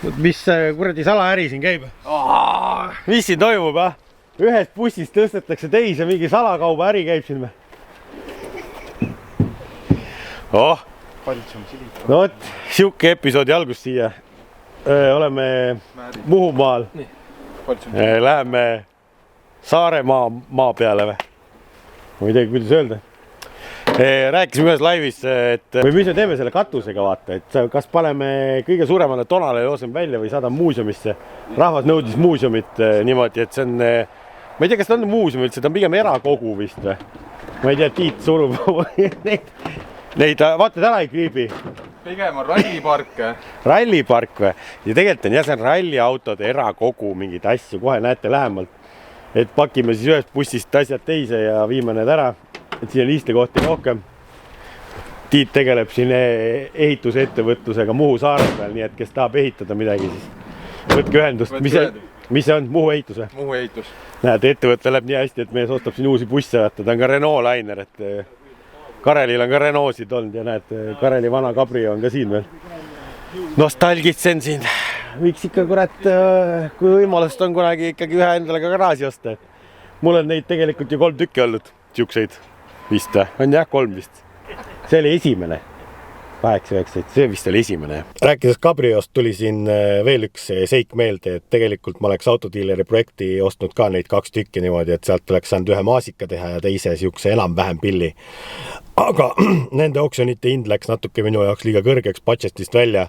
Mis kuradi salaäri siin käib? Mis siin toimub, jah? Ühest bussist tõstetakse teise, mingi salakauba äri käib siin. No vot, siuke episoodi algus siia. Oleme Muhumaal. Läheme Saaremaa maa peale või? Ma ei tea, kuidas öelda. Rääkisime ühes laivis, et või mis me teeme selle katusega, vaata, et kas paneme kõige suuremale tonale ja jooseme välja või saadame muuseumisse. Rahvas nõudis muuseumit niimoodi, et see on, ma ei tea, kas ta on muuseum üldse, ta on pigem erakogu vist või? Ma ei tea, Tiit surub neid vaata täna ei kriibi. Pigem on rallipark. Rallipark või? Ja tegelikult on jah, see on ralliautode erakogu mingid asju, kohe näete lähemalt. Et pakime siis ühest bussist asjad teise ja viime need ära. Et siin on istekohti rohkem. Tiit tegeleb siin ehitusettevõtlusega Muhu saare peal, nii et kes tahab ehitada midagi, siis võtke ühendust. Mis see on? Muhu ehitus või? Muhu ehitus. Näed, ettevõte läheb nii hästi, et mees ostab siin uusi busse, vaata, ta on ka Renault lainer, et Karelil on ka Renaultsid olnud ja näed, Kareli vana Cabrio on ka siin veel. Nostalgitsen siin. Võiks ikka kurat, kui võimalust on kunagi ikkagi ühe endale ka garaaži osta. Mul on neid tegelikult ju 3 tükki olnud, siukseid. Vist on jah, 3 vist. See oli esimene. 8-9, see vist oli esimene. Rääkides Cabriost tuli siin veel üks seik meelde, et tegelikult ma oleks autodiileri projekti ostnud ka neid 2 tükki niimoodi, et sealt oleks saanud ühe maasika teha ja teise siukse enam-vähem pilli. Aga nende oksjonite hind läks natuke minu jaoks liiga kõrgeks budgetist välja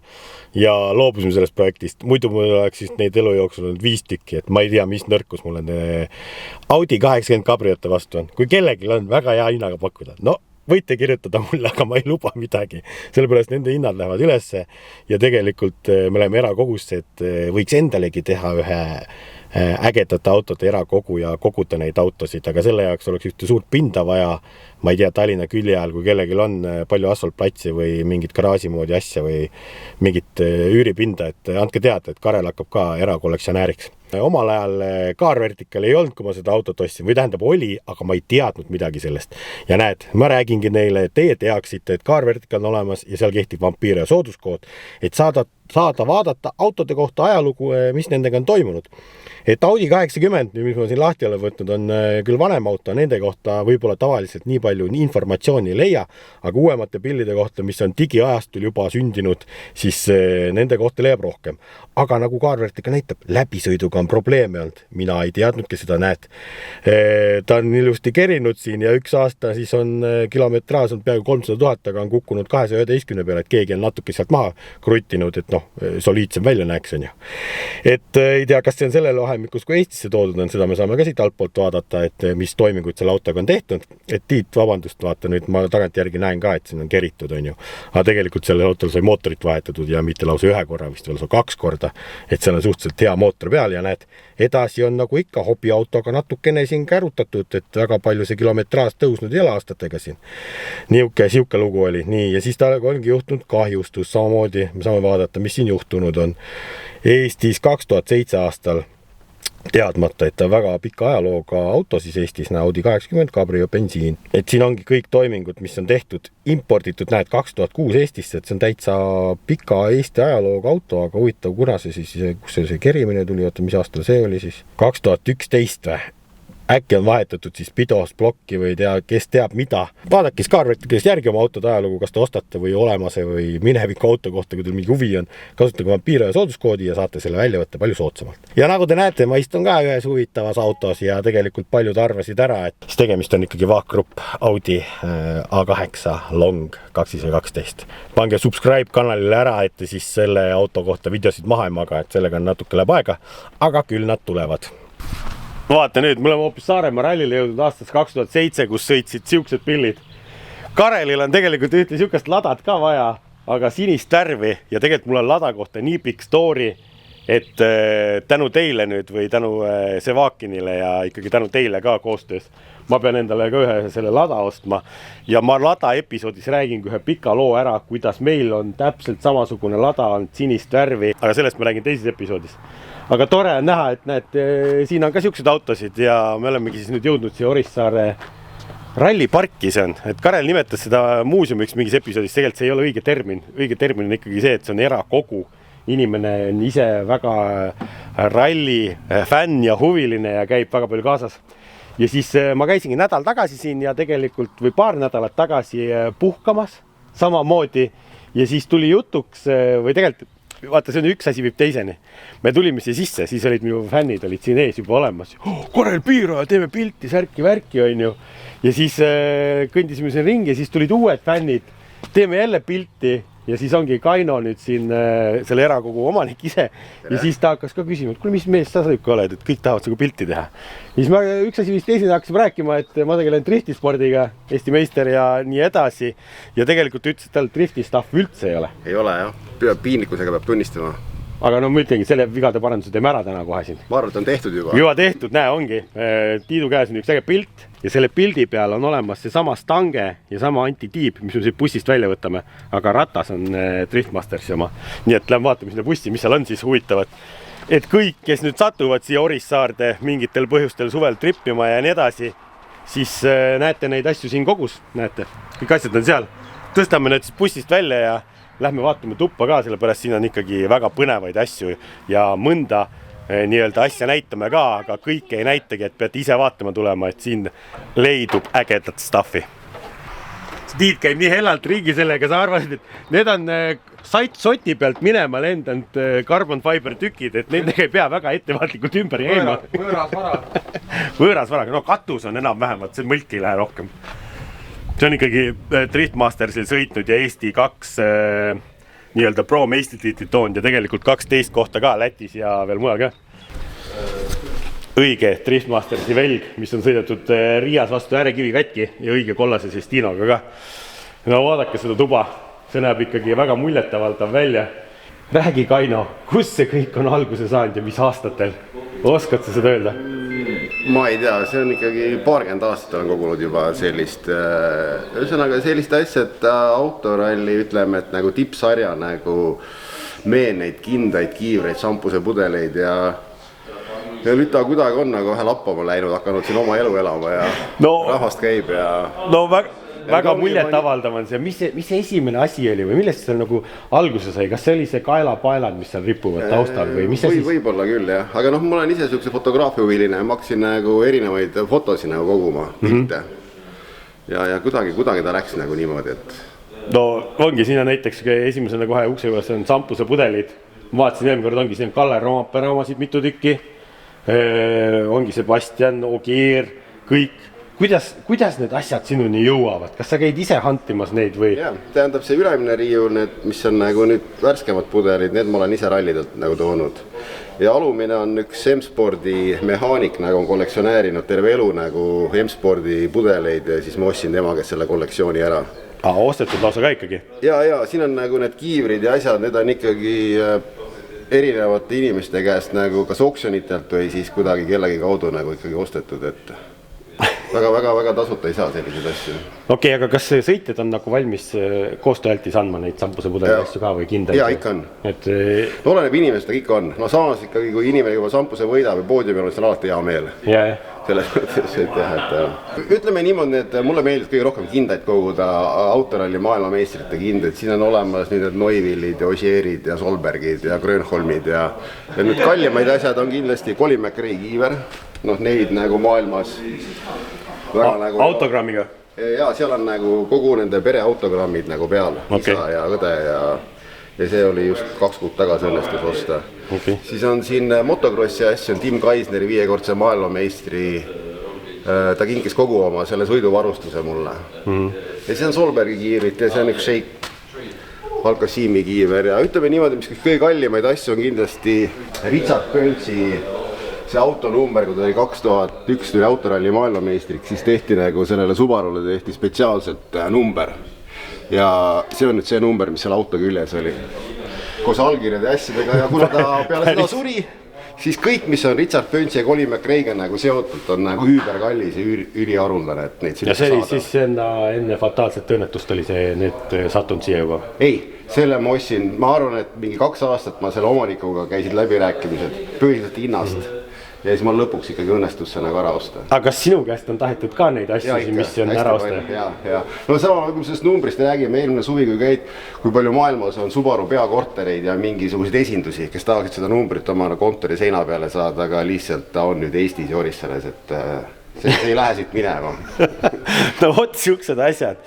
ja loobusime sellest projektist. Muidu mul oleks siis neid elu jooksul olnud 5 tükki, et ma ei tea, mis nõrkus mul on Audi 80 Cabriote vastu on. Kui kellelgi on väga hea hinnaga pakkuda, no võite kirjutada mulle, aga ma ei luba midagi. Sellepärast nende hinnad lähevad ülesse ja tegelikult me oleme erakogusse, et võiks endalegi teha ühe ägedate autode erakogu ja koguda neid autosid, aga selle jaoks oleks ühte suurt pinda vaja. Ma ei tea, Tallinna külje all, kui kellelgi on palju asfaltplatsi või mingit garaaži moodi asja või mingit üüripinda, et andke teada, et Karel hakkab ka erakollektsionääriks. Omal ajal Car Vertical ei olnud, kui ma seda autot ostsin, või tähendab oli, aga ma ei teadnud midagi sellest. Ja näed, ma räägingi neile, et teie teaksite, et Car Vertical on olemas ja seal kehtib vampiire sooduskood, et saada vaadata autode kohta ajalugu, mis nendega on toimunud. Et Audi 80, mis ma siin lahti olen võtnud, on küll vanem auto, nende kohta võib-olla tavaliselt nii palju informatsiooni ei leia, aga uuemate pillide kohta, mis on digiajastul juba sündinud, siis nende kohta leiab rohkem. Aga nagu Car Vertical näitab, läbisõiduga on probleeme olnud. Mina ei teadnudki seda, näed. Ta on ilusti kerinud siin ja 1 aasta siis on kilometraaž on peaaegu 300 000, aga on kukkunud 211 peale, et keegi on natuke sealt maha kruttinud, et soliidsem välja näeks on ju. Et ei tea, kas see on sellele vahemikus, kui Eestisse toodud on, seda me saame ka siit altpoolt vaadata, et mis toimingud selle autoga on tehtud. Et Tiit, vabandust, vaata nüüd ma tagantjärgi näen ka, et siin on keritud on ju. Aga tegelikult selle autol sai mootorit vahetatud ja mitte lausa 1 korra, vist veel 2 korda, et seal on suhteliselt hea mootor peal ja näed, edasi on nagu ikka hobiautoga natukene siin kärutatud, et väga palju see kilometraaž tõusnud ei ole aastatega siin. Siuke lugu oli. Nii, ja siis ta ongi juhtunud kahjustus samamoodi. Me saame vaadata, mis siin juhtunud on. Eestis 2007 aastal teadmata, et ta väga pika ajalooga auto siis Eestis, Audi 80 Cabrio bensiin. Et siin ongi kõik toimingud, mis on tehtud, imporditud, näed 2006 Eestisse, et see on täitsa pika Eesti ajalooga auto, aga huvitav, kuna see siis, kus see kerimine tuli, mis aastal see oli siis? 2011 või? Äkki on vahetatud siis pidosblokki või kes teab mida. Vaadake Car Verticalist järgi oma autode ajalugu, kas te ostate või olemase või mineviku auto kohta, kui teil mingi huvi on. Kasutage vampiire ja sooduskoodi ja saate selle välja võtta palju soodsamalt. Ja nagu te näete, ma istun ka ühes huvitavas autos ja tegelikult paljud arvasid ära, et tegemist on ikkagi vaakgrupp Audi A8 Long 212. Pange subscribe kanalile ära, et te siis selle auto kohta videosid maha ei maga, et sellega on natuke läheb aega, aga küll nad tulevad. Vaata nüüd, me oleme hoopis Saaremaa rallile jõudnud aastast 2007, kus sõitsid siuksed pillid. Karelil on tegelikult ühte siukest ladat ka vaja, aga sinist värvi ja tegelikult mul on lada kohta nii pikk story, et tänu teile nüüd või tänu Sevakinile ja ikkagi tänu teile ka koostöös. Ma pean endale ka ühe selle lada ostma ja ma lada episoodis räägin ühe pika loo ära, kuidas meil on täpselt samasugune lada on sinist värvi, aga sellest ma räägin teises episoodis. Aga tore on näha, et näed, siin on ka siuksed autosid ja me olemegi siis nüüd jõudnud siia Orissaare ralliparki see on. Et Karel nimetas seda muuseumiks mingis episoodis, tegelikult see ei ole õige termin. Õige termin on ikkagi see, et see on erakogu inimene on ise väga ralli fänn ja huviline ja käib väga palju kaasas. Ja siis ma käisingi nädal tagasi siin ja tegelikult või paar nädalat tagasi puhkamas samamoodi ja siis tuli jutuks või tegelikult vaata, see on üks asi viib teiseni. Me tulime siia sisse, siis olid minu fännid olid siin ees juba olemas. Karel Piiraja, teeme pilti, särki, värki, on ju. Ja siis kõndisime siin ringi ja siis tulid uued fännid. Teeme jälle pilti ja siis ongi Kaino nüüd siin selle erakogu omanik ise. Ja siis ta hakkas ka küsima, et kuule, mis mees sa ikka oled, et kõik tahavad sinuga pilti teha. Ja siis ma üks asi vist teisena hakkasime rääkima, et ma tegelen driftispordiga, Eesti meister ja nii edasi. Ja tegelikult ütles, et tal driftistaff üldse ei ole. Ei ole jah, piinlikkusega peab tunnistama. Aga no ma ütlengi, selle vigade paranduse teeme ära täna kohe siin. Ma arvan, et on tehtud juba. Juba tehtud, näe ongi. Tiidu käes on üks äge pilt ja selle pildi peal on olemas see sama stange ja sama antitiib, mis me siit bussist välja võtame. Aga ratas on Driftmastersi oma. Nii et lähen vaatame sinna bussi, mis seal on siis huvitavat. Et kõik, kes nüüd satuvad siia Orissaarde mingitel põhjustel suvel trippima ja nii edasi, siis näete neid asju siin kogus, näete. Kõik asjad on seal. Tõstame need siis bussist välja ja lähme vaatame tuppa ka, sellepärast siin on ikkagi väga põnevaid asju ja mõnda nii-öelda asja näitame ka, aga kõike ei näitagi, et peate ise vaatama tulema, et siin leidub ägedat stuffi. Tiit käib nii hellalt riigi sellega, sa arvasid, et need on soti pealt minema lendanud carbon fiber tükid, et neid ei pea väga ettevaatlikult ümber jäima. Võõras vara. Võõras vara, no katus on enam-vähemalt, see mõlk ei lähe rohkem. See on ikkagi Driftmastersil sõitnud ja Eesti 2 nii-öelda pro meistritiitlit toonud ja tegelikult 12 kohta ka Lätis ja veel mujal ka. Õige Driftmastersi velg, mis on sõidetud Riias vastu äärekivi katki ja õige kollase siis Tiinoga ka. No vaadake seda tuba, see näeb ikkagi väga muljetavaldav välja. Räägi Kaino, kus see kõik on alguse saanud ja mis aastatel? Oskad sa seda öelda? Ma ei tea, see on ikkagi paarkümmend aastat on kogunud juba sellist, ühesõnaga sellist asja, et autoralli ütleme, et nagu tippsarja nagu meeneid, kindaid, kiivreid, šampuse pudeleid ja nüüd ta kuidagi on nagu vähe lappama läinud, hakanud siin oma elu elama ja rahvast käib ja... No väga muljet avaldav on see, mis see esimene asi oli või millest see nagu alguse sai, kas see oli see kaelapaelad, mis seal ripuvad taustal või mis see siis? Võib-olla küll jah, aga noh, ma olen ise sellise fotograafiahuviline ja ma hakkasin nagu erinevaid fotosid nagu koguma pilte ja kuidagi ta läks nagu niimoodi, et... No ongi, siin on näiteks esimesena kohe ukse juures on šampuse pudelid, ma vaatasin eelmine kord ongi siin Kalle Roomapere omasid mitu tükki, ongi Sebastian, Ogier, kõik. Kuidas need asjad sinuni jõuavad? Kas sa käid ise hantimas neid või? Jah, tähendab see ülemine riiul, mis on nagu nüüd värskemad pudelid, need ma olen ise rallidelt nagu toonud. Ja alumine on üks M-spordi mehaanik, nagu on kollektsionäärinud terve elu nagu M-spordi pudeleid ja siis ma ostsin tema, kes selle kollektsiooni ära. Ostetud lausa ka ikkagi? Ja, siin on nagu need kiivrid ja asjad, need on ikkagi erinevate inimeste käest nagu kas oksjonitelt või siis kuidagi kellegi kaudu nagu ikkagi ostetud, et... Väga tasuta ei saa selliseid asju. Okei, aga kas sõitjad on nagu valmis koostööaltis andma neid šampuse pudeli asju ka või kindaid? Jaa, ikka on. No oleneb inimestega ikka on. No samas ikkagi, kui inimene juba šampuse võidab või poodiumil on seal alati hea meel. Selles mõttes, et jah, et ütleme niimoodi, et mulle meeldib kõige rohkem kindaid koguda autoralli maailmameistrite kindaid. Siin on olemas nüüd Neuvillid ja Ogierid ja Solbergid ja Grönholmid ja nüüd kallimaid asjad on kindlasti Colin McRae kiiver. Noh, neid nagu maailmas nagu... Autogrammiga? Jaa, seal on nagu kogu nende pere autogrammid nagu peal, isa ja õde ja see oli just 2 kuud tagasi õnnestus osta. Siis on siin motokrossi asju, on Tim Kaisneri 5-kordse maailmameistri, ta kinkis kogu oma selle sõiduvarustuse mulle. Ja see on Solbergi kiivrit ja see on üks Sheikh Al-Qasimi kiiver ja ütleme niimoodi, mis kõige kallimaid asju on kindlasti Richard Pöntsi see autonumber, kui ta oli 2001 tuli autoralli maailmameistriks, siis tehti nagu sellele Subarule tehti spetsiaalselt number. Ja see on nüüd see number, mis seal auto küljes oli. Koos allkirjade asjadega ja kuna ta peale seda suri, siis kõik, mis on Richard Pöntsi ja Colin McRae'ga nagu seotud, on nagu hüüberkallis ja üliharuldane, et neid ja see oli siis enne fataalset õnnetust oli see need sattunud siia juba? Ei, selle ma ostsin, ma arvan, et mingi 2 aastat ma selle omanikuga käisid läbirääkimised põhiliselt hinnast. ja siis mul lõpuks ikkagi õnnestus see nagu ära osta. Aga kas sinu käest on tahetud ka neid asju, mis on ära osta? Ja. No sama, kui me sellest numbrist räägime, eelmine suvi, kui käid, kui palju maailmas on Subaru peakortereid ja mingisuguseid esindusi, kes tahaksid seda numbrit oma kontori seina peale saada, aga lihtsalt ta on nüüd Eestis ja Orissares, et see ei lähe siit minema. No vot siuksed asjad.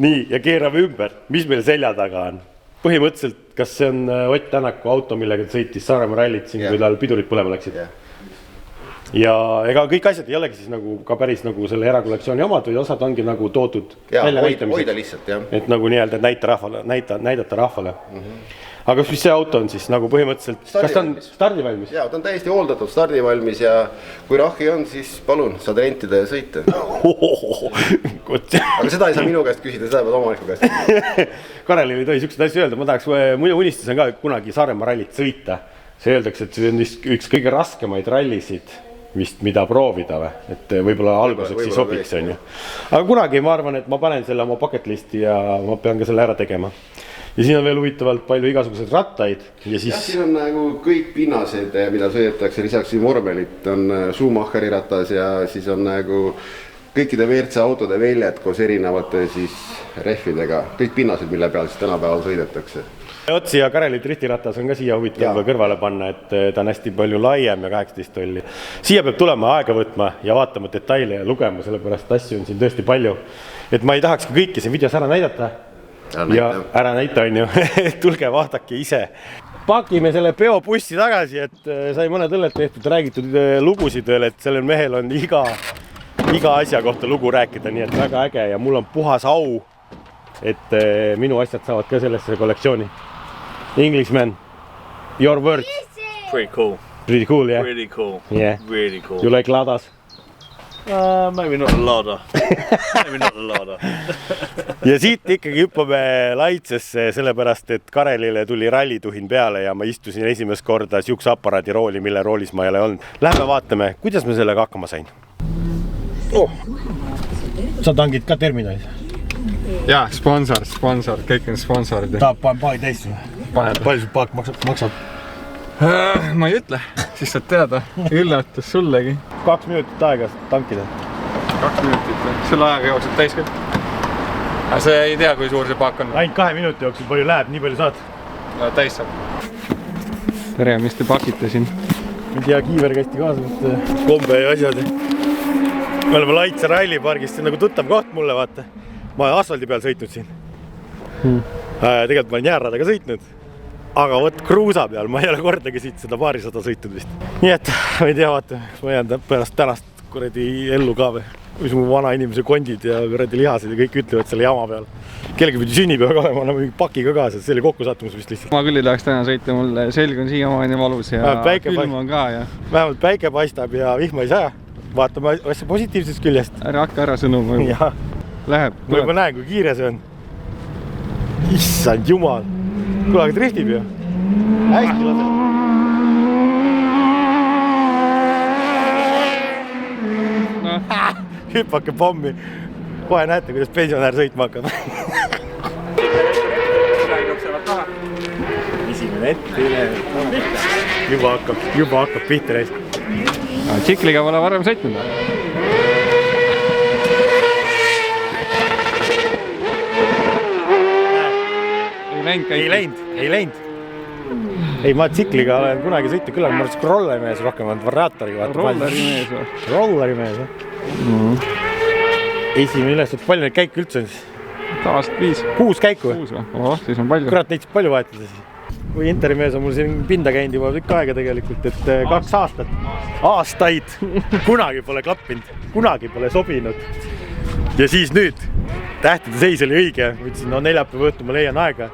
Nii, ja keerame ümber. Mis meil selja taga on? Põhimõtteliselt, kas see on Ott Tänaku auto, millega sõitis Saaremaa rallit siin, kui tal pidurid põlema läksid? Ja ega kõik asjad ei olegi siis nagu ka päris nagu selle erakollektsiooni omad või osad ongi nagu toodud välja näitamiseks. Hoida lihtsalt, jah. Et nagu nii-öelda näidata rahvale. Aga mis see auto on siis nagu põhimõtteliselt? Kas ta on stardivalmis? Jaa, ta on täiesti hooldatud stardivalmis ja kui rahi on, siis palun, saad rentida ja sõita. Aga seda ei saa minu käest küsida, seda pead omaniku käest. Karelil ei tohi siukseid asju öelda, ma tahaks, minu unistus on ka kunagi Saaremaa rallit sõita. See öeldakse, et see on üks kõige raskemaid rallisid, mida proovida või, et võib-olla alguseks siis sobiks on ju. Aga kunagi ma arvan, et ma panen selle oma bucket listi ja ma pean ka selle ära tegema. Ja siin on veel huvitavalt palju igasuguseid rattaid ja siis... siin on nagu kõik pinnased, mida sõidetakse, lisaks vormelit on Schumacheri ratas ja siis on nagu kõikide WRC autode väljad koos erinevate siis rehvidega, kõik pinnased, mille peal siis tänapäeval sõidetakse. Otsi ja Kareli driftirattas on ka siia huvitav kõrvale panna, et ta on hästi palju laiem ja 18 tolli. Siia peab tulema aega võtma ja vaatama detaile ja lugema, sellepärast asju on siin tõesti palju. Et ma ei tahaks ka kõiki siin videos ära näidata. Ja ära näita on ju, tulge vaadake ise. Pakime selle peopussi tagasi, et sai mõned õlled tehtud, räägitud lugusid veel, et sellel mehel on iga asja kohta lugu rääkida, nii et väga äge ja mul on puhas au, et minu asjad saavad ka sellesse kollektsiooni. Englishman, your words. Pretty cool. Pretty cool, yeah? Really cool. Yeah. Really cool. You like Ladas? Maybe not the Lada. Maybe not the Lada. Ja siit ikkagi hüppame Laitsesse, sellepärast, et Karelile tuli rallituhin peale ja ma istusin esimest korda siukse aparaadi rooli, mille roolis ma ei ole olnud. Lähme vaatame, kuidas me sellega hakkama sain. Sa tangid ka terminalis? Jaa, sponsor, kõik on sponsorid. Tahab paagi täis või? Palju sul paak maksab? Ma ei ütle, siis saad teada. Üllatus sullegi. 2 minutit aega tankida. 2 minutit või? Selle ajaga jookseb täis küll. Aga see ei tea, kui suur see paak on. Ainult 2 minuti jooksul palju läheb, nii palju saad? Täis saab. Tere, mis te pakite siin? Ma ei tea, Kiiver käisti kaasa, kombe ja asjad. Me oleme Laitse rallipargist, see on nagu tuttav koht mulle, vaata. Ma olen asfaldi peal sõitnud siin. Tegelikult ma olen jääradaga sõitnud. Aga võt kruusa peal, ma ei ole kordagi siit seda paarisada sõitnud vist. Nii et, ma ei tea, vaata, ma jään pärast tänast kuradi ellu ka või. Mis mu vana inimese kondid ja kuradi lihased ja kõik ütlevad selle jama peal. Kellegi pidi sünnipäev ka olema, mingi pakiga kaasa, see oli kokkusattumus vist lihtsalt. Ma küll ei tahaks täna sõita, mul selg on siiamaani valus ja külm on ka. Vähemalt päike paistab ja vihma ei saa. Vaatame asja positiivsest küljest. Ära hakka ära sõnuma. Läheb. Ma juba näen, kui kiire see on. Issand jumal. Kuule, aga driftib ju. Hästi lase. Hüppake pommi. Kohe näete, kuidas pensionär sõitma hakkab. Esimene ette üle. Juba hakkab pihta reis. Tsikliga pole varem sõitnud. Ei läinud. Ei, ma tsikliga olen kunagi sõitnud küll, aga ma arvan, rollerimees rohkem on variaatoriga. Rollerimees või? Esimene üles, palju neid käiku üldse on siis? Tavaliselt 5. 6 käiku või? 6 või? Siis on palju. Kurat, neid siis palju vahetada siis. Kui Interimees on mul siin pinda käinud juba tükk aega tegelikult, et 2 aastat. Aastaid. Kunagi pole klappinud, kunagi pole sobinud. Ja siis nüüd, tähtede seis oli õige, võtsin neljapäeva õhtu, ma leian aega.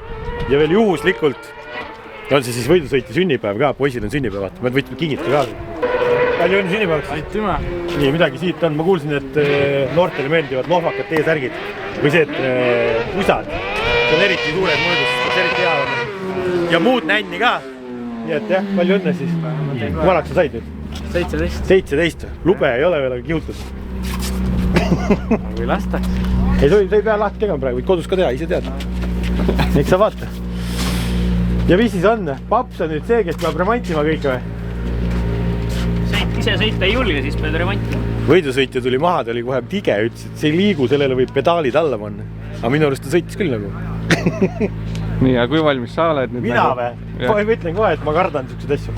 Ja veel juhuslikult on see siis võidusõiti sünnipäev ka, poisid on sünnipäevad, me võtsime kingita kaasa. Palju õnne sünnipäevaks? Aitüma! Nii, midagi siit on, ma kuulsin, et noortele meeldivad lohvakad T-särgid või see, et pusad. See on eriti suures mõõdus, see eriti hea on. Ja muud nänni ka. Nii et jah, palju õnne siis. Kui vanaks sa said nüüd? 17. Lube ei ole veel, aga kihutud. Või lastaks? Ei, sa ei pea lahti tegema praegu, võid kodus ka teha, ise tead. Eks sa vaata. Ja mis siis on? Paps on nüüd see, kes peab remontima kõike või? ise sõita ei julge, siis pead remontima. Võidusõitja tuli maha, ta oli kohe tige, ütles, et see ei liigu, sellele võib pedaalid alla panna. Aga minu arust ta sõitis küll nagu. Nii, ja kui valmis sa oled nüüd? Mina või? Ma ütlen kohe, et ma kardan siukseid asju.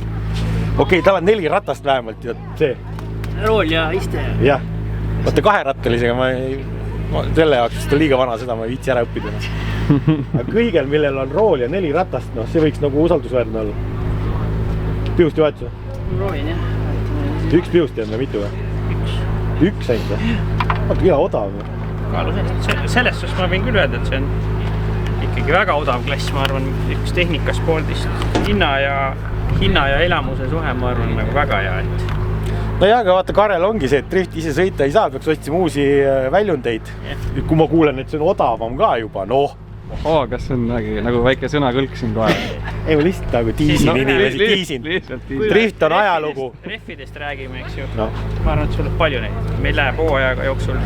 Okei, tal on 4 ratast vähemalt ja see. Rool ja iste. Jah. Vaata 2-rattalisega selle jaoks, sest ta liiga vana, seda ma ei viitsi ära õppida. Aga kõigel, millel on rool ja 4 ratast, noh, see võiks nagu usaldusväärne olla. Piusti vahetus või? Proovin, jah. 1 piusti on või mitu või? 1 ainult või? Vaata, hea odav. Selles suhtes ma võin küll öelda, et see on ikkagi väga odav klass, ma arvan, üks tehnikaspordist. Hinna ja elamuse suhe, ma arvan, nagu väga hea, et... No jah, aga vaata, Karel ongi see, et drifti ise sõita ei saa, peaks otsima uusi väljundeid. Kui ma kuulen, et see on odavam ka juba, noh. Kas see on nagu väike sõnakõlk siin kohe? Ei, ma lihtsalt nagu tiisin inimesi, tiisin. Drift on ajalugu. Rehvidest räägime, eks ju. Ma arvan, et sul on palju neid. Meil läheb hooajaga jooksul,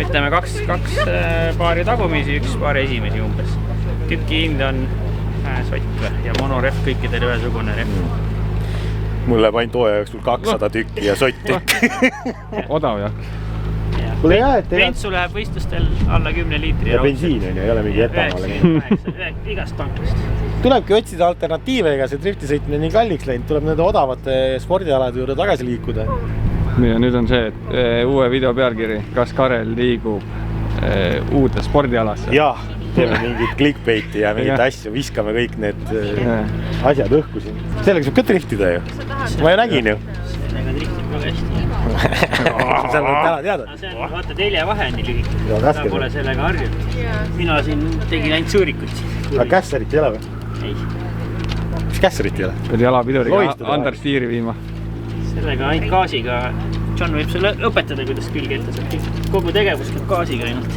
ütleme, 2 paari tagumisi, 1 paari esimesi umbes. Tüki hind on sott ja monoref kõikidel ühesugune ref. Mul läheb ainult hooaja jooksul 200 tükki ja sott tükk. Odav, jah? Bentsu läheb võistlustel alla 10 liitri. Ja bensiin on ju, ei ole mingi etanol. Igast tankist. Tulebki otsida alternatiive, ega see drifti sõitmine nii kalliks läinud, tuleb nende odavate spordialade juurde tagasi liikuda. Ja nüüd on see, et uue video pealkiri, kas Karel liigub uude spordialasse? Jah, teeme mingit clickbaiti ja mingit asju, viskame kõik need asjad õhku siin. Sellega saab ka driftida ju. Ma ju nägin ju. Sellega driftib väga hästi. Seal on täna teada. Vaata, telje vahe on nii lühike. Ta pole sellega harjunud. Mina siin tegin ainult suurikut. Aga kässerit ei ole või? Ei. Mis kässerit ei ole? Pead jalapiduriga understeeri viima. Sellega ainult gaasiga. John võib sulle õpetada, kuidas külge ette saab. Kogu tegevus käib gaasiga ainult.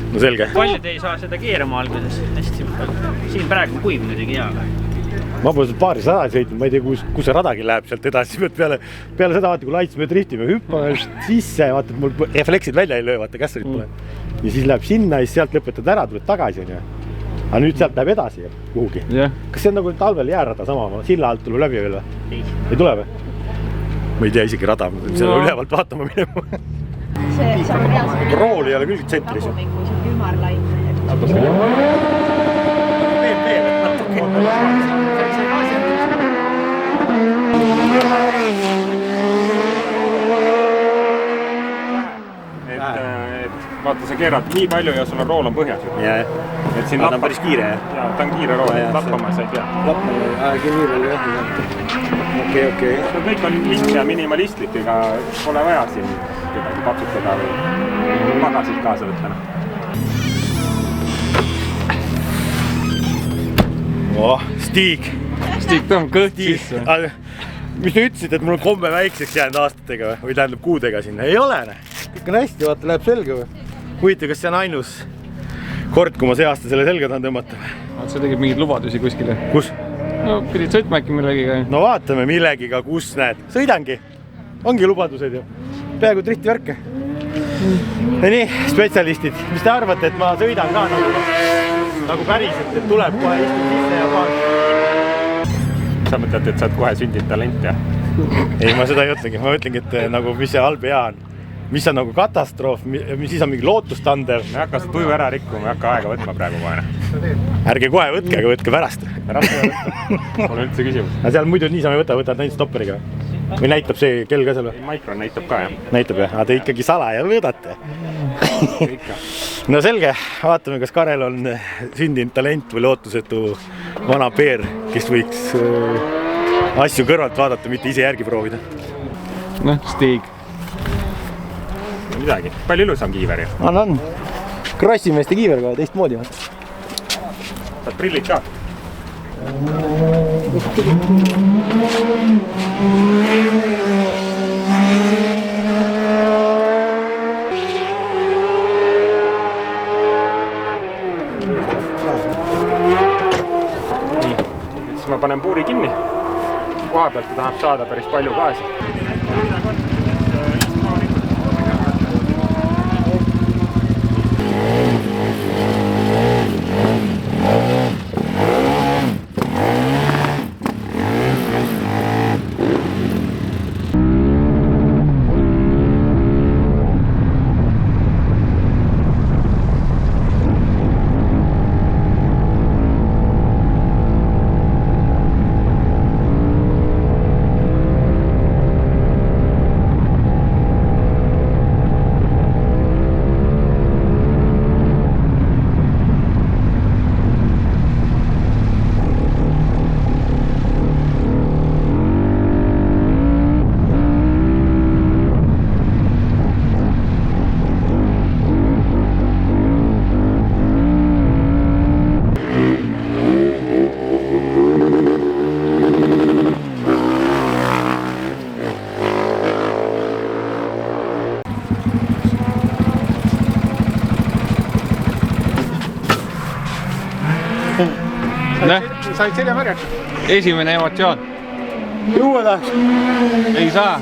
No selge. Paljud ei saa seda keerama alguses. Hästi. Siin praegu kuiv muidugi hea. Ma pole paari sada sõitnud, ma ei tea, kus see radagi läheb sealt edasi. Peale seda vaata, kui laits me driftime, hüppame sisse, vaata, mul refleksid välja ei löö, vaata, kässerit pole. Ja siis läheb sinna ja siis sealt lõpetad ära, tuled tagasi. Aga nüüd sealt läheb edasi kuhugi. Kas see on nagu talvel jäärada sama? Silla alt tuleb läbi veel või? Ei tule või? Ma ei tea isegi rada, selle ülevalt vaatama minema. Rool ei ole küll tsentris. Vaata, sa keerad nii palju ja sul on rool on põhjas. Ta on päris kiire, jah? Jaa, ta on kiire rool, lappama sa ei pea. Okei. Kõik on lihtne ja minimalistlik, ega pole vaja siin kedagi patsutada või pagasid kaasa võtta. Stig tõmb kõht sisse. Mis te ütlesid, et mul on komme väikseks jäänud aastatega või tähendab kuudega sinna? Ei ole, kõik on hästi, vaata, läheb selga või? Huvitav, kas see on ainus kord, kui ma see aasta selle selga tahan tõmmata? Sa tegid mingeid lubadusi kuskile? Kus? No pidid sõitma äkki millegiga. No vaatame millegiga, kus näed. Sõidangi. Ongi lubadused ju. Peaaegu drifti värke. Ja nii, spetsialistid, mis te arvate, et ma sõidan ka nagu päriselt, et tuleb kohe istun sisse ja paas? Sa mõtled, et sa oled kohe sündinud talent, jah? Ei, ma seda ei ütlengi. Ma ütlengi, et nagu, mis see halb hea on. Mis on nagu katastroof, siis on mingi lootustander. Me hakka seda tuju ära rikkuma, me hakka aega võtma praegu kohe. Ärge kohe võtke, aga võtke pärast. Pärast ei võtta. Pole üldse küsimus. Aga seal muidu niisama ei võta, võtad näinud stopperiga. Või näitab see kell ka seal või? Mikron näitab ka, jah. Näitab jah, aga te ikkagi salaja võõdate. No selge, vaatame, kas Karel on sündinud talent või lootusetu vana peer, kes võiks asju kõrvalt vaadata, mitte ise järgi proovida. Noh, Stig. Midagi, palju ilusam kiiver ju. On. Krossimeeste kiiver ka, teistmoodi. Saad prillid ka? Siis ma panen puuri kinni. Koha pealt ta tahab saada päris palju gaasi. said seljamärjaks. Esimene emotsioon. Juua tahaks. Ei saa.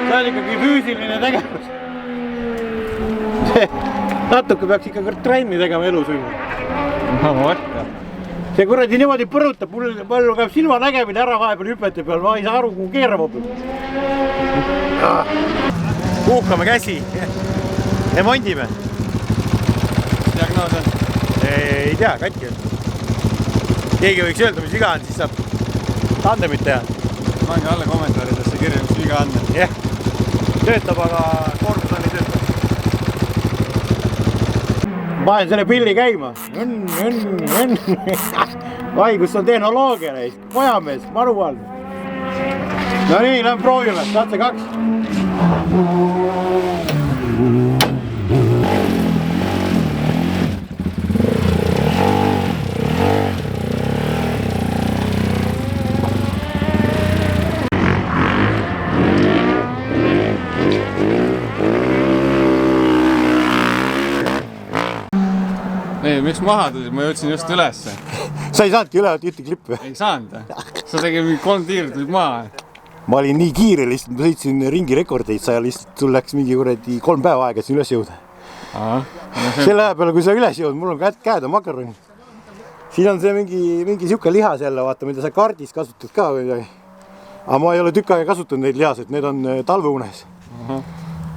See on ikkagi füüsiline tegevus. Natuke peaks ikka trenni tegema elusõimu. No võtta. See kuradi niimoodi põrutab, mul palju käib silma nägemine ära vahepeal hüpete peal, ma ei saa aru, kuhu keerama peab. Puhkame käsi. Remondime. Diagnoos on? Ei tea, katki on. Keegi võiks öelda, mis viga on, siis saab tandemit teha. Pange alla kommentaaridesse kirja, mis viga on. Jah, töötab, aga korpus on ei töötab. Panen selle pilli käima. Ai, kus on tehnoloogia neist. Pojamees, manual. No nii, lähme proovime. Katse 2. Ei, miks maha tulid? Ma jõudsin just ülesse. Sa ei saanudki üle ühte klippi. Ei saanud. Sa tegid mingi 3 tiiri tulid maha. Ma olin nii kiire lihtsalt, ma sõitsin ringi rekordeid, sa lihtsalt, sul läks mingi kuradi 3 päeva aega, et siin üles jõuda. Selle aja peale, kui sa üles jõud, mul on käed on makaron. Siin on see mingi siuke lihas jälle, vaata, mida sa kardis kasutad ka või midagi. Aga ma ei ole tükk aega kasutanud neid lihased, need on talveunes.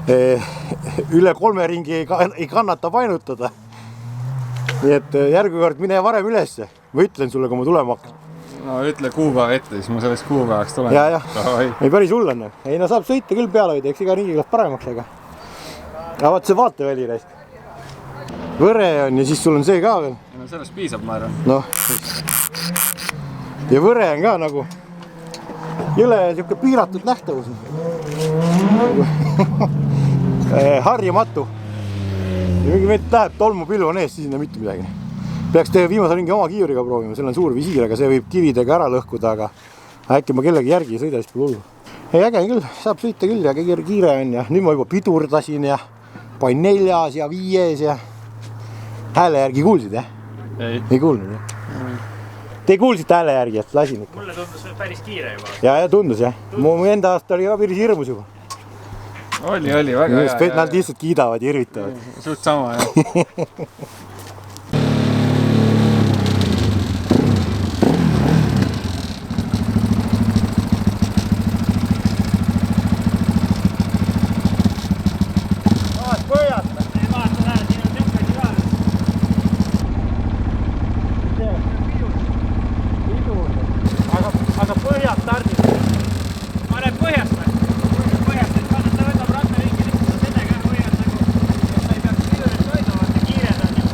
Üle 3 ringi ei kannata painutada. Nii et järgmine kord mine varem ülesse. Ma ütlen sulle, kui ma tulema hakkan. No ütle kuupäeva ette, siis ma sellest kuupäevaks tulen. Ja. Ei päris hull on. Ei, no saab sõita küll peale hoida, eks iga ringi läheb paremaks, aga vaat see vaateväli reist. Võre on ja siis sul on see ka veel. No sellest piisab, ma arvan. Noh. Ja võre on ka nagu jõle siuke piiratud nähtavus. Harjamatu. Ja mingi meid läheb tolmupilv on ees, siis ei näe mitte midagi. Peaks teha viimase ringi oma kiivriga proovima, seal on suur visiir, aga see võib kividega ära lõhkuda, aga äkki ma kellegi järgi ei sõida, siis pole hullu. Ei, äge küll, saab sõita küll ja kiire on ja nüüd ma juba pidurdasin ja panin 4 ja 5 ja hääle järgi kuulsid, jah? Ei kuulnud, jah? Te kuulsite hääle järgi, et lasin ikka? Mulle tundus päris kiire juba. Ja tundus, jah. Mu enda aasta oli ka päris hirmus juba. Oli, väga hea. Nad lihtsalt kiidavad ja irvitavad. Suht sama, jah. Aga põhjast stardib. Ma olen põhjast või? Põhjast, et vaadata, võtab ratta ringi, lihtsalt seda ka põhjast nagu, et sa ei peaks kiirelt hoidma, vaata kiired on ju.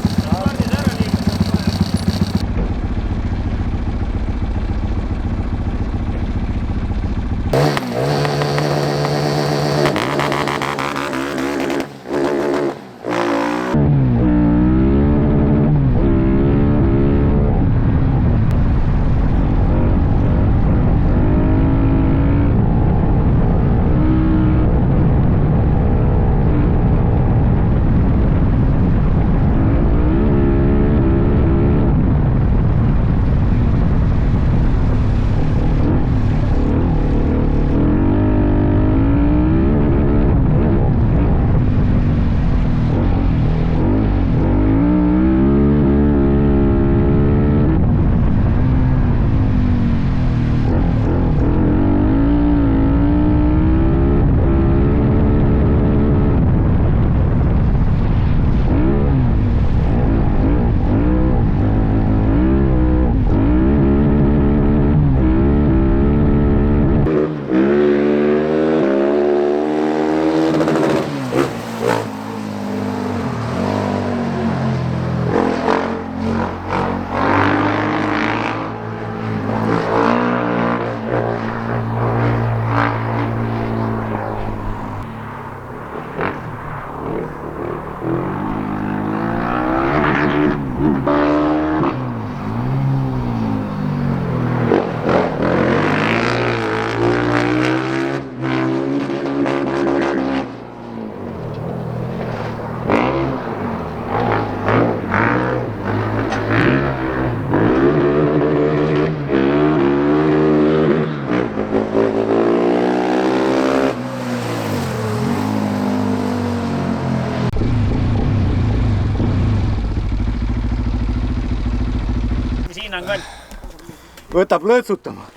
võtab lõõtsutama.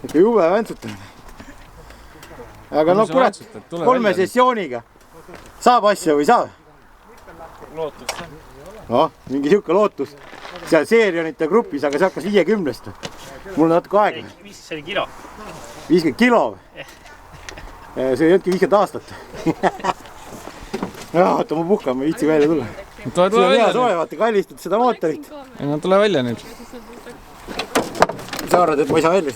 ikka jube väntsutamine. aga no kurat, 3 sessiooniga saab asja või saab? Lootust. noh, mingi sihuke lootus. seal seerionite grupis, aga see hakkas 50-st. mul on natuke aega. Mis see oli kilo? 50 kilo või? see ei olnudki 50 aastat. oota, ma puhkan, ma ei viitsi välja tulla. see on hea soe, vaata, kallistad seda mootorit. ei no tule välja nüüd. sa arvad, et ma ei saa välja?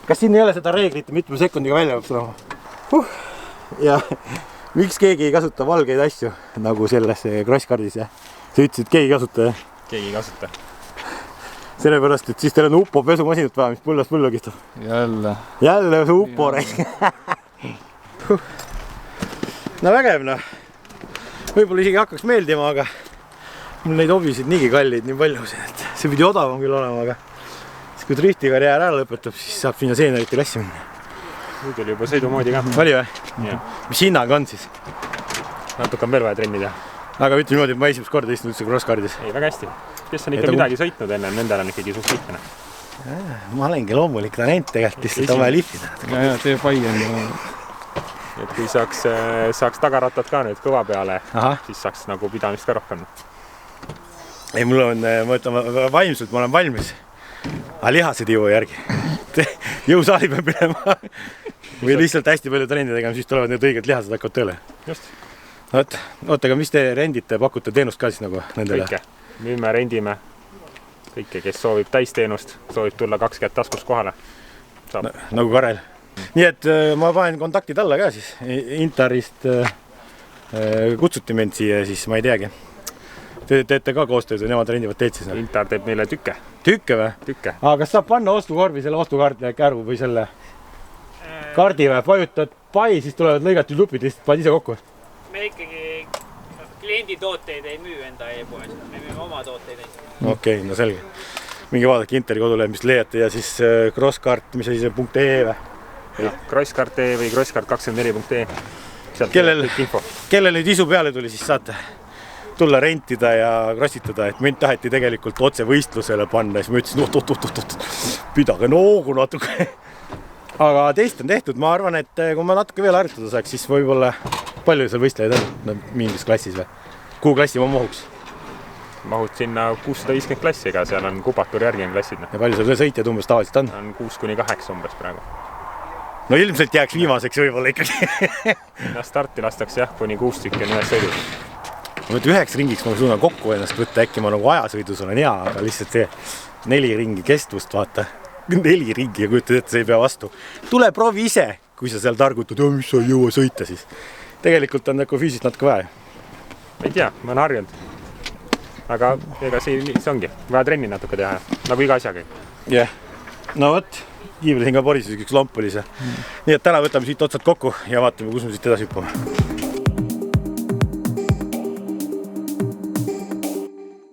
kas siin ei ole seda reeglit, mitme sekundiga välja peab tulema? ja miks keegi ei kasuta valgeid asju nagu selles crosskardis? sa ütlesid, et keegi ei kasuta, jah? keegi ei kasuta. sellepärast, et siis teil on Upo pesumasinat vaja, mis põllast põllu kistab. jälle see Upo reis. no vägev, noh. võib-olla isegi hakkaks meeldima, aga mul neid hobisid niigi kallid nii palju, et see pidi odavam küll olema, aga kui drifti karjäär ära lõpetab, siis saab minna seenerite klassi minna. nüüd oli juba sõidumoodi ka. oli või? mis hinnaga on siis? natuke on veel vaja trenni teha. aga ütle niimoodi, et ma esimest korda istun üldse crosskardis. ei, väga hästi. kes on ikka midagi sõitnud enne, nendel on ikkagi suht lihtne. ma olengi loomulik talent tegelikult, lihtsalt on vaja lihvida. ja tee pai on. et kui saaks tagarattad ka nüüd kõva peale, siis saaks nagu pidamist ka rohkem. ei, mul on, ma ütlen, vaimselt ma olen valmis. aga lihased ei jõua järgi. jõusaali peab minema. või lihtsalt hästi palju trenni tegema, siis tulevad need õiged lihased hakkavad tööle. just. oota, aga mis te rendite, pakute teenust ka siis nagu nendele? kõike. müüme, rendime. kõike, kes soovib täisteenust, soovib tulla 2 kätt taskus kohale. nagu Karel. nii et ma panen kontaktid alla ka siis. Intarist kutsuti mind siia, siis ma ei teagi. Te teete ka koostööd või nemad rendivad teed siis? Intar teeb meile tükke. Tükke või? Tükke. aga kas saab panna ostukorvi selle ostukaardi käru või selle kaardi või? vajutad pai, siis tulevad lõigatud lupid, lihtsalt paned ise kokku? me ikkagi kliendi tooteid ei müü enda e-poes, me müüme oma tooteid. okei, no selge. minge vaadake Interi kodulehe, mis leiate ja siis crosskart, mis asi see .ee või? crosskart.ee või crosskart24.ee. kellel nüüd isu peale tuli, siis saate tulla rentida ja krossitada, et mind taheti tegelikult otse võistlusele panna, siis ma ütlesin, oot, pidage noogu natuke. aga teist on tehtud, ma arvan, et kui ma natuke veel harjutada saaks, siis võib-olla palju seal võistlejaid on mingis klassis või? kuhu klassi ma mahuks? mahud sinna 650 klassi, ega seal on kubatur järgmine klassid. ja palju seal sõitjad umbes tavaliselt on? on 6-8 umbes praegu. no ilmselt jääks viimaseks võib-olla ikkagi. no starti lastakse jah, kuni 6 tükki on ühes sõidus. ma mõtlen, 9 ringiks ma suudan kokku ennast võtta, äkki ma nagu ajasõidus olen hea, aga lihtsalt see 4 ringi kestvust, vaata. 4 ringi ja kujutad ette, see ei pea vastu. tule proovi ise, kui sa seal targutad, mis sa ei jõua sõita siis. tegelikult on nagu füüsist natuke vaja. ei tea, ma olen harjunud. aga ega see ongi, vaja trenni natuke teha, nagu iga asjaga. jah, no vot, kiivlesin ka porises, üks lomp oli see. nii et täna võtame siit otsad kokku ja vaatame, kus me siit edasi hüppame.